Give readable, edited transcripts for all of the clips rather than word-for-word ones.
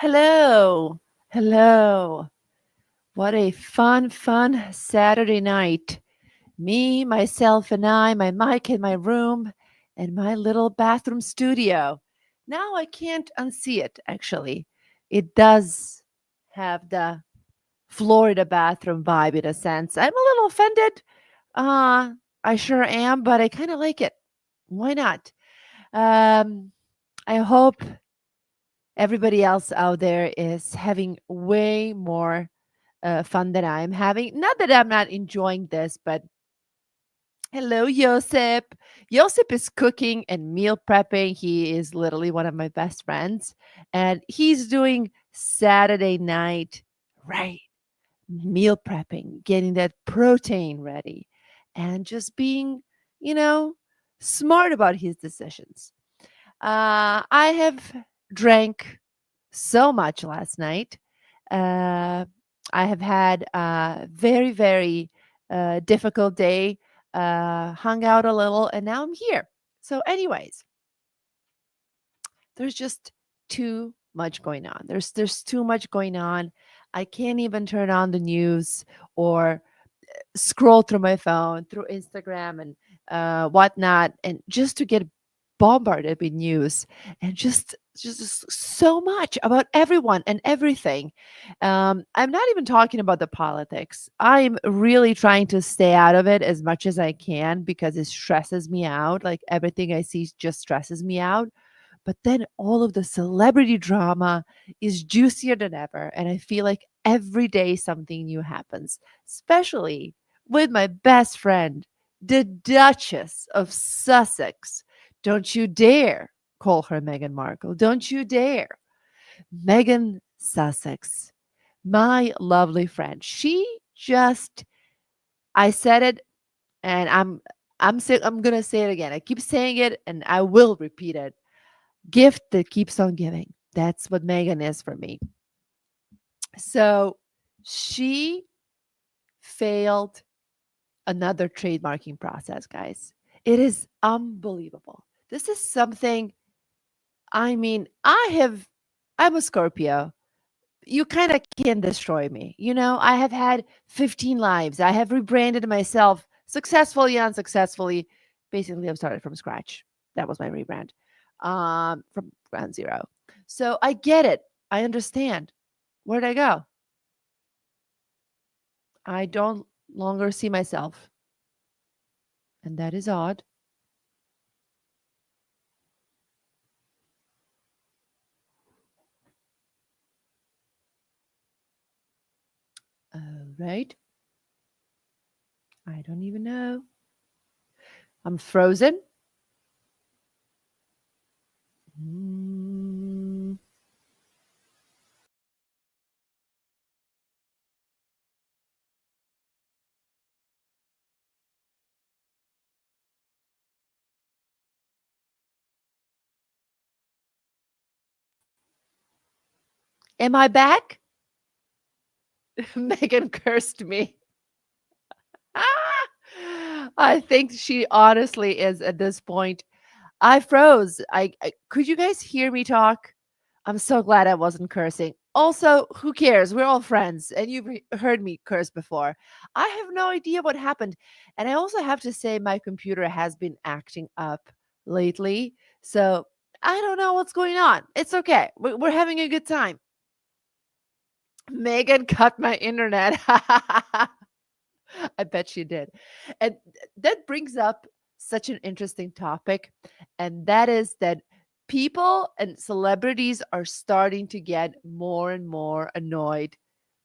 Hello. Hello. What a fun Saturday night. Me, myself, and I, my mic in my room, and my little bathroom studio. Now I can't unsee it, actually. It does have the Florida bathroom vibe in a sense. I'm a little offended. Uh, I sure am, but I kind of like it. Why not? Um, I hope everybody else out there is having way more fun than I'm having. Not that I'm not enjoying this, but hello, Josip. Josip is cooking and meal prepping. He is literally one of my best friends, and he's doing Saturday night, right? Meal prepping, getting that protein ready, and just being, you know, smart about his decisions. I have drank so much last night. Uh, I have had a very difficult day, hung out a little, and now I'm here. So, anyways, there's just too much going on. There's too much going on. I can't even turn on the news or scroll through my phone, through Instagram and whatnot, and just to get bombarded with news and just so much about everyone and everything. I'm not even talking about the politics. I'm really trying to stay out of it as much as I can because it stresses me out. Like everything I see just stresses me out. But then all of the celebrity drama is juicier than ever. And I feel like every day something new happens, especially with my best friend, the Duchess of Sussex. Don't you dare call her Meghan Markle. Don't you dare. Meghan Sussex, my lovely friend. She just, I said it and I'm gonna say it again. I keep saying it and I will repeat it. Gift that keeps on giving. That's what Megan is for me. So she failed another trademarking process, guys. It is unbelievable. This is something, I mean, I'm a Scorpio. You kind of can destroy me. I have had 15 lives. I have rebranded myself successfully, unsuccessfully. Basically, I've started from scratch. That was my rebrand from ground zero. So I get it. I understand. Where'd I go? I don't longer see myself. And that is odd. Right? I don't even know. I'm frozen. Mm, am I back? Megan cursed me. I think she honestly is at this point. I froze. Could you guys hear me talk? I'm so glad I wasn't cursing. Also, who cares? We're all friends, and you've heard me curse before. I have no idea what happened, and I also have to say my computer has been acting up lately. So I don't know what's going on. It's okay. We're having a good time. Megan cut my internet. I bet she did. And that brings up such an interesting topic. And that is that people and celebrities are starting to get more and more annoyed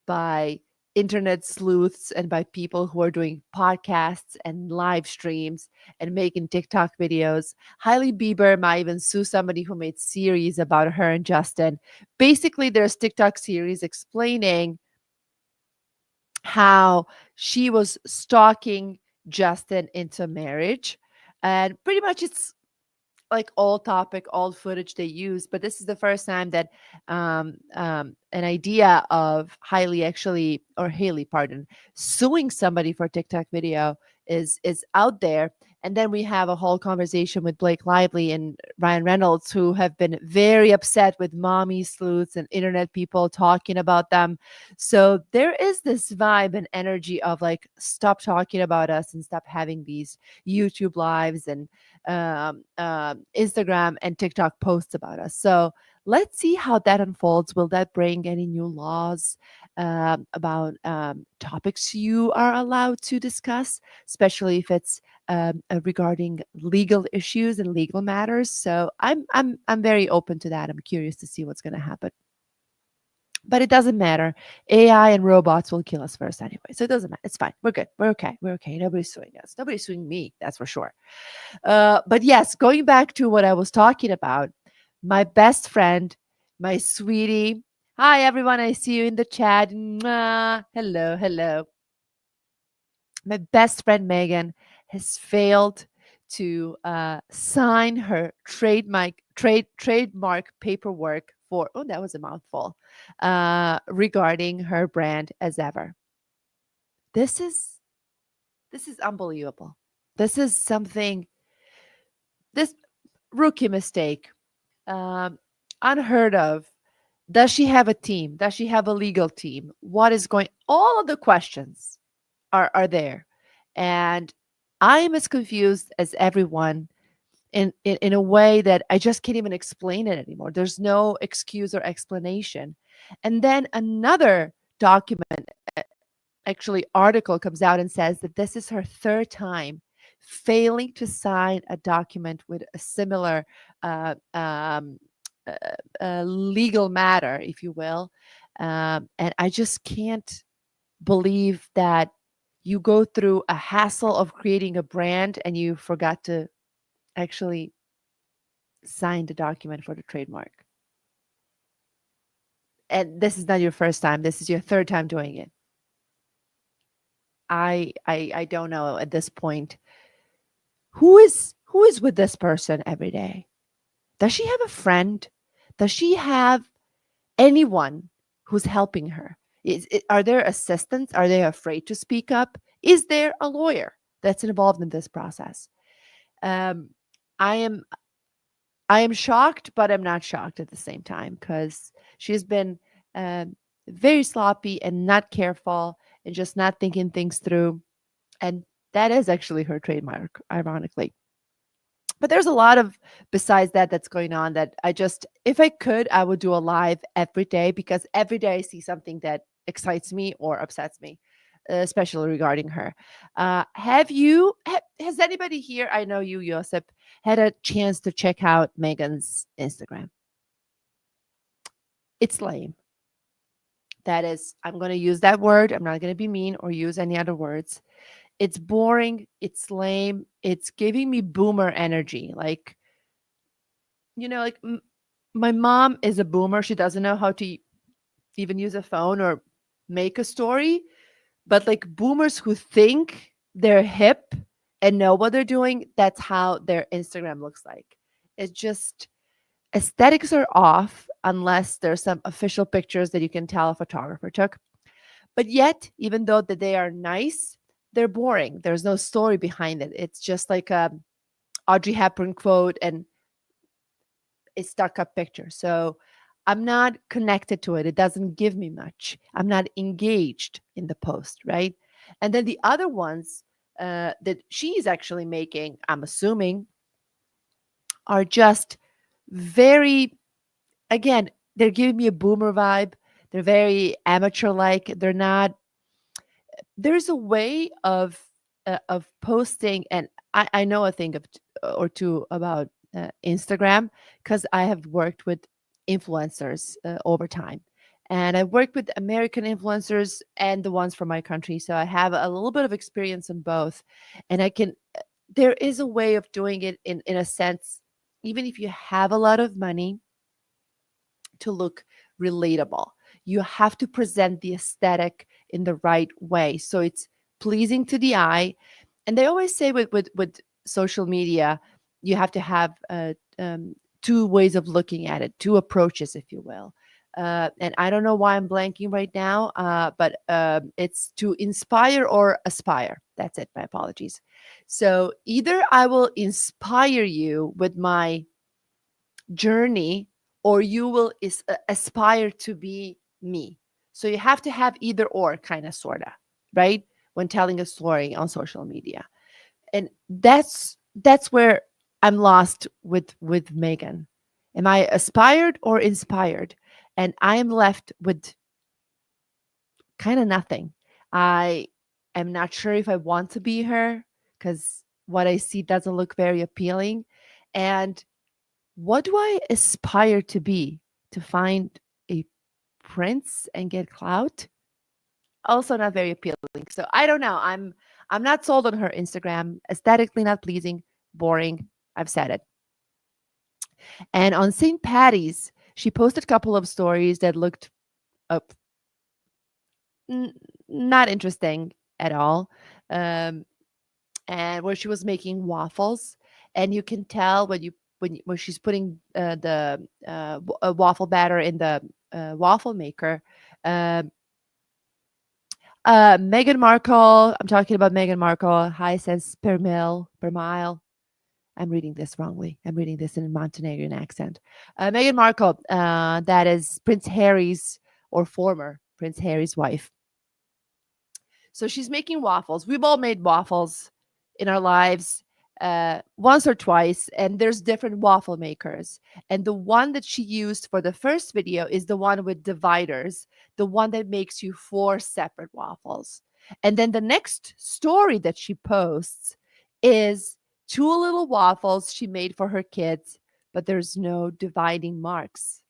by internet sleuths and by people who are doing podcasts and live streams and making TikTok videos. Hailey Bieber might even sue somebody who made series about her and Justin. Basically, there's TikTok series explaining how she was stalking Justin into marriage. And pretty much it's like all topic, all footage they use. But this is the first time that an idea of Haley, pardon, suing somebody for TikTok video is out there. And then we have a whole conversation with Blake Lively and Ryan Reynolds, who have been very upset with mommy sleuths and internet people talking about them. So there is this vibe and energy of like, stop talking about us and stop having these YouTube lives and Instagram and TikTok posts about us. So let's see how that unfolds. Will that bring any new laws about topics you are allowed to discuss, especially if it's regarding legal issues and legal matters? So I'm very open to that. I'm curious to see what's going to happen. But it doesn't matter. AI and robots will kill us first anyway. So it doesn't matter. It's fine. We're good. We're okay. We're okay. Nobody's suing us. Nobody's suing me. That's for sure. But yes, going back to what I was talking about, my best friend, my sweetie. Hi, everyone. I see you in the chat. Mwah. Hello, hello. My best friend, Megan, has failed to sign her trademark paperwork for, oh, that was a mouthful, regarding her brand as ever. This is unbelievable. This is something, this rookie mistake, unheard of. Does she have a team? Does she have a legal team? What is going? All of the questions are there, and I'm as confused as everyone in a way that I just can't even explain it anymore. There's no excuse or explanation. And then another document, actually article, comes out and says that this is her third time failing to sign a document with a similar uh, um, legal matter, if you will. And I just can't believe that you go through a hassle of creating a brand and you forgot to actually sign the document for the trademark. And this is not your first time. This is your third time doing it. I don't know at this point who is with this person every day. Does she have a friend? Does she have anyone who's helping her? Are there assistants? Are they afraid to speak up? Is there a lawyer that's involved in this process? Um, I am I am shocked, but I'm not shocked at the same time because she's been um, very sloppy and not careful and just not thinking things through. And that is actually her trademark, ironically. But there's a lot of besides that that's going on that I just, if I could, I would do a live every day because every day I see something that excites me or upsets me, especially regarding her. Has anybody here, I know you, Josip, had a chance to check out Megan's Instagram? It's lame. That is, I'm going to use that word. I'm not going to be mean or use any other words. It's boring. It's lame. It's giving me boomer energy. Like, like my mom is a boomer. She doesn't know how to even use a phone or make a story. But like boomers who think they're hip and know what they're doing, that's how their Instagram looks like. It's just aesthetics are off unless there's some official pictures that you can tell a photographer took. But yet, even though that they are nice, they're boring. There's no story behind it. It's just like a Audrey Hepburn quote and a stuck up picture. So I'm not connected to it. It doesn't give me much. I'm not engaged in the post, right? And then the other ones that she's actually making, I'm assuming, are just very, again, they're giving me a boomer vibe. They're very amateur like. They're not, there's a way of posting, and I know a thing or two about Instagram because I have worked with influencers over time, and I've worked with American influencers and the ones from my country, so I have a little bit of experience in both, and I can. There is a way of doing it in a sense, even if you have a lot of money, to look relatable. You have to present the aesthetic in the right way so it's pleasing to the eye. And they always say with social media, you have to have two ways of looking at it, two approaches, if you will. And I don't know why I'm blanking right now, but it's to inspire or aspire. That's it. My apologies. So either I will inspire you with my journey, or you will aspire to be me. So you have to have either or, kind of, sort of, right? When telling a story on social media. And that's where I'm lost with Megan. Am I aspired or inspired? And I am left with kind of nothing. I am not sure if I want to be her, because what I see doesn't look very appealing. And what do I aspire to be? To find a prince and get clout? Also not very appealing. So I don't know. I'm not sold on her Instagram. Aesthetically not pleasing, boring. I've said it. And on St. Patty's, she posted a couple of stories that looked up n- not interesting at all. Um, and where she was making waffles, and you can tell when she's putting the waffle batter in the waffle maker. Um, Meghan Markle, I'm talking about Meghan Markle, high cents per mile. I'm reading this wrongly. I'm reading this in a Montenegrin accent. Meghan Markle, that is Prince Harry's, or former Prince Harry's wife. So she's making waffles. We've all made waffles in our lives once or twice, and there's different waffle makers. And the one that she used for the first video is the one with dividers, the one that makes you four separate waffles. And then the next story that she posts is two little waffles she made for her kids, but there's no dividing marks.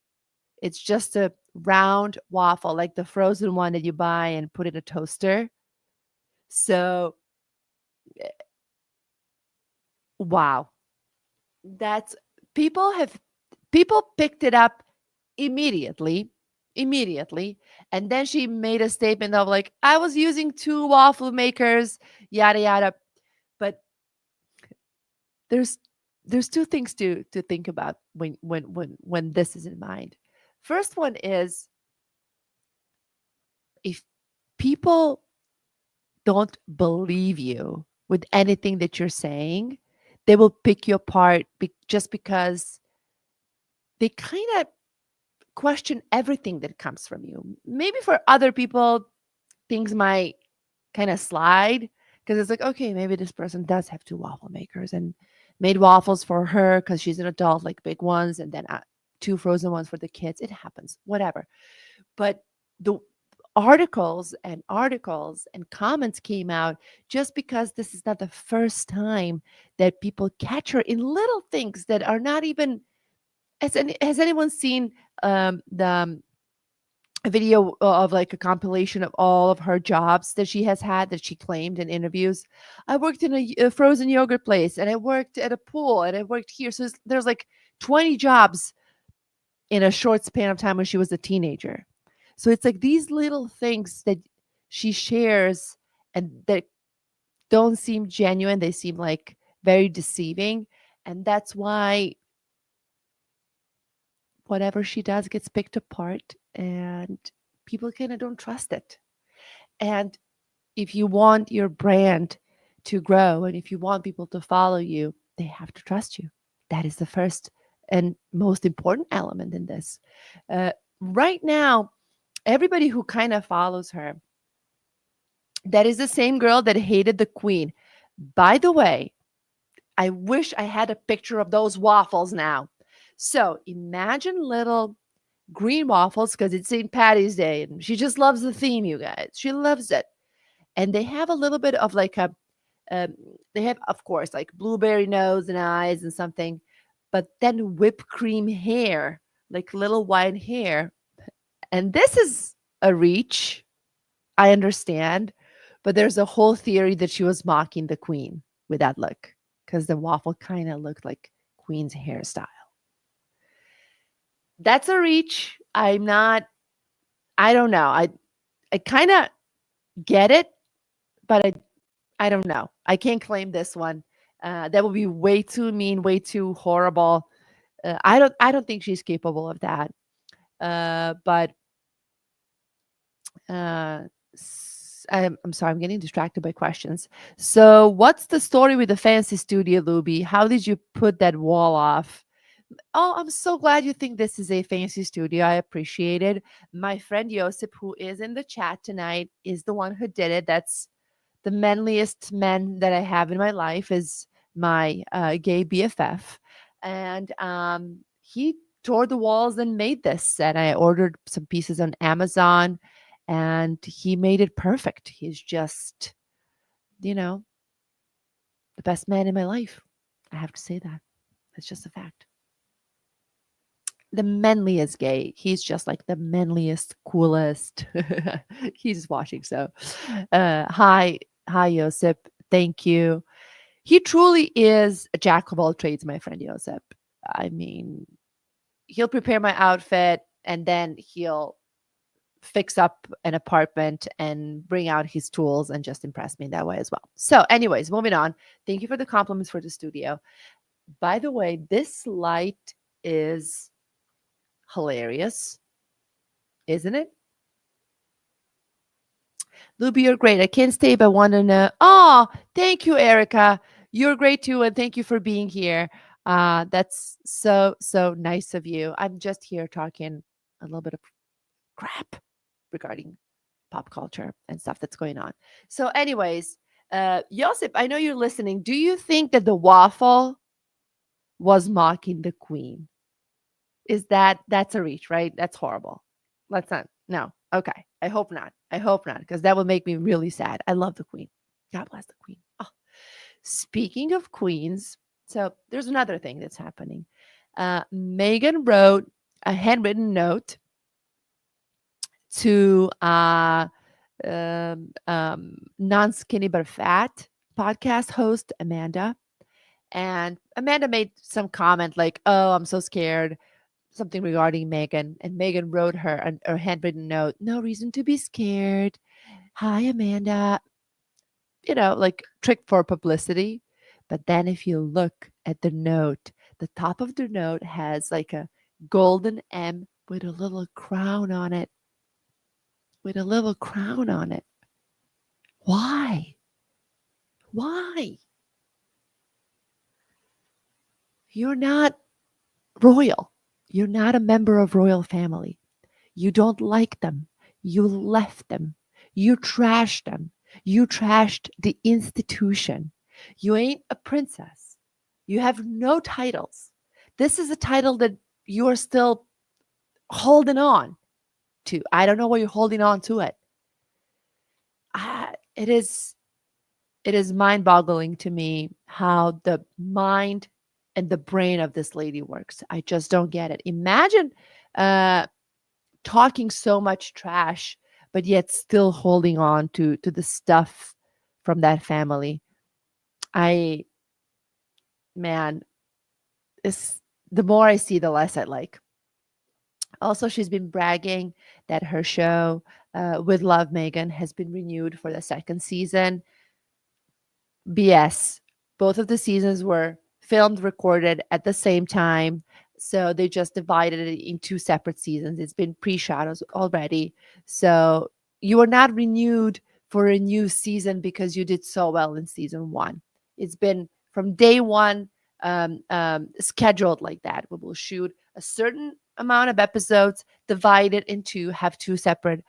It's just a round waffle, like the frozen one that you buy and put in a toaster. So, wow, that's people have people picked it up immediately, immediately, and then she made a statement of like, I was using two waffle makers, yada yada. But there's there's two things to think about when this is in mind. First one is, if people don't believe you with anything that you're saying, they will pick you apart just because they kind of question everything that comes from you. Maybe for other people, things might kind of slide, because it's like, okay, maybe this person does have two waffle makers and made waffles for her because she's an adult, like big ones, and then two frozen ones for the kids. It happens, whatever. But the articles and comments came out just because this is not the first time that people catch her in little things that are not even. Has anyone seen the a video of like a compilation of all of her jobs that she has had, that she claimed in interviews? I worked in a frozen yogurt place, and I worked at a pool, and I worked here. So there's like 20 jobs in a short span of time when she was a teenager. So it's like these little things that she shares and that don't seem genuine. They seem like very deceiving. And that's why whatever she does gets picked apart, and people kind of don't trust it. And if you want your brand to grow, and if you want people to follow you, they have to trust you. That is the first and most important element in this. Right now, everybody who kind of follows her, that is the same girl that hated the queen. By the way, I wish I had a picture of those waffles now. So imagine little green waffles, because it's St. Patty's Day and she just loves the theme, you guys. She loves it. And they have a little bit of like um, they have, of course, like blueberry nose and eyes and something, but then whipped cream hair, like little white hair. And this is a reach, I understand, but there's a whole theory that she was mocking the queen with that look, because the waffle kind of looked like queen's hairstyle. That's a reach. I don't know. I kind of get it, but I don't know. I can't claim this one. That would be way too mean, way too horrible. I don't think she's capable of that. But I'm sorry, I'm getting distracted by questions. So, what's the story with the fancy studio, Luby? How did you put that wall off? Oh, I'm so glad you think this is a fancy studio. I appreciate it. My friend Josip, who is in the chat tonight, is the one who did it. That's the manliest man that I have in my life is my gay BFF, and he tore the walls and made this. And I ordered some pieces on Amazon, and he made it perfect. He's just, you know, the best man in my life. I have to say that. It's just a fact. The manliest gay. He's just like the manliest, coolest. He's watching. So, hi, Josip. Thank you. He truly is a jack of all trades, my friend Josep. I mean, he'll prepare my outfit and then he'll fix up an apartment and bring out his tools and just impress me that way as well. So, anyways, moving on. Thank you for the compliments for the studio. By the way, this light is hilarious, isn't it? Luby, you're great. I can't stay, but want to know. Oh, thank you, Erica. You're great too, and thank you for being here. That's so nice of you. I'm just here talking a little bit of crap regarding pop culture and stuff that's going on. So, anyways, Josip, I know you're listening. Do you think that the waffle was mocking the queen? Is that's a reach, right? That's horrible. Let's not. No. Okay. I hope not. I hope not, because that would make me really sad. I love the queen. God bless the queen. Oh, speaking of queens, so there's another thing that's happening. Meghan wrote a handwritten note to non skinny but fat podcast host Amanda. And Amanda made some comment like, "Oh, I'm so scared," something regarding Meghan. And Meghan wrote her a handwritten note, "No reason to be scared. Hi, Amanda." Like trick for publicity. But then if you look at the note, the top of the note has like a golden M with a little crown on it. With a little crown on it. Why? Why? You're not royal. You're not a member of royal family. You don't like them. You left them. You trashed them. You trashed the institution. You ain't a princess. You have no titles. This is a title that you're still holding on to. I don't know why you're holding on to it. It is mind-boggling to me how the mind and the brain of this lady works. I just don't get it. Imagine uh talking so much trash but yet still holding on to the stuff from that family. I Man, it's the more I see, the less I like. Also, she's been bragging that her show with Love Megan has been renewed for the second season. BS. Both of the seasons were filmed, recorded at the same time. So they just divided it in two separate seasons. It's been pre-shot already. So you are not renewed for a new season because you did so well in season one. It's been from day one scheduled like that. We will shoot a certain amount of episodes, divide it into have two separate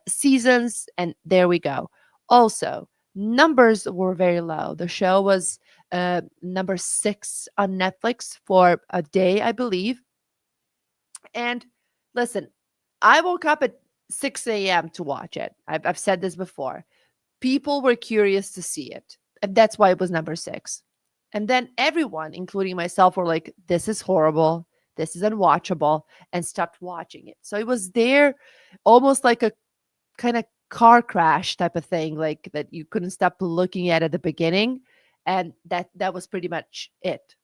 seasons, and there we go. Also, numbers were very low. The show was number 6 on Netflix for a day, I believe. And listen, I woke up at 6 a.m. to watch it. I've said this before. People were curious to see it, and that's why it was number 6. And then everyone, including myself, were like, "This is horrible. This is unwatchable," and stopped watching it. So it was there, almost like a kind of car crash type of thing, like that you couldn't stop looking at the beginning, and that was pretty much it.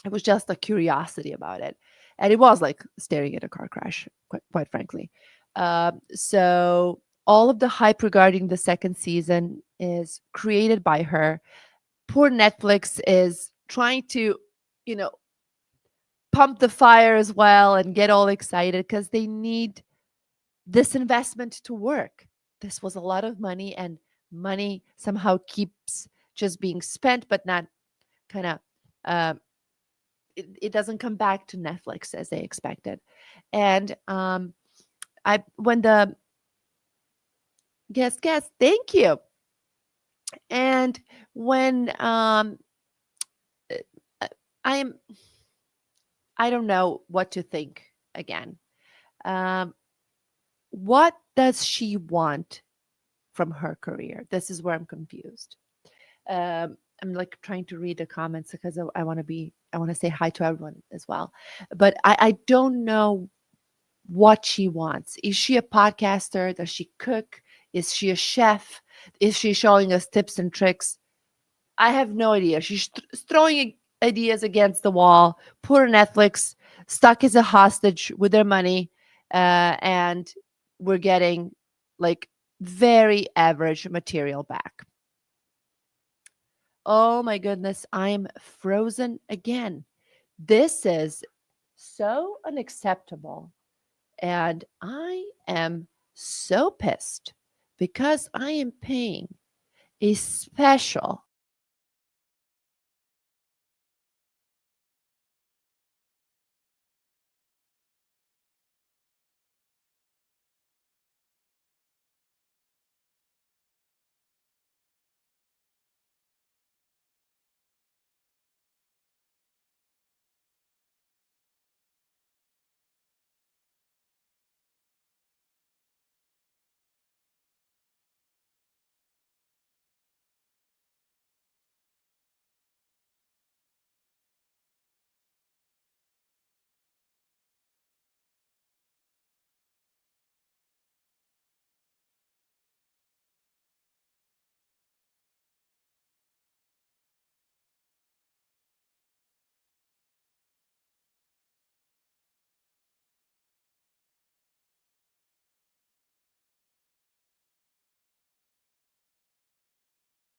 It was just a curiosity about it, and it was like staring at a car crash, quite frankly. So all of the hype regarding the second season is created by her. Poor Netflix is trying to, you know, pump the fire as well and get all excited because they need this investment to work. This was a lot of money, and money somehow keeps just being spent, but not kind of, uh, it doesn't come back to Netflix as they expected. And I when the guest, thank you. And when uh, I'm, I don't know what to think again. Um, what does she want from her career? This is where I'm confused. I'm like trying to read the comments because I want to be, I want to say hi to everyone as well. But I don't know what she wants. Is she a podcaster? Does she cook? Is she a chef? Is she showing us tips and tricks? I have no idea. She's throwing ideas against the wall. Poor Netflix, stuck as a hostage with their money, and we're getting like very average material back. Oh my goodness, I'm frozen again. This is so unacceptable. And I am so pissed because I am paying a special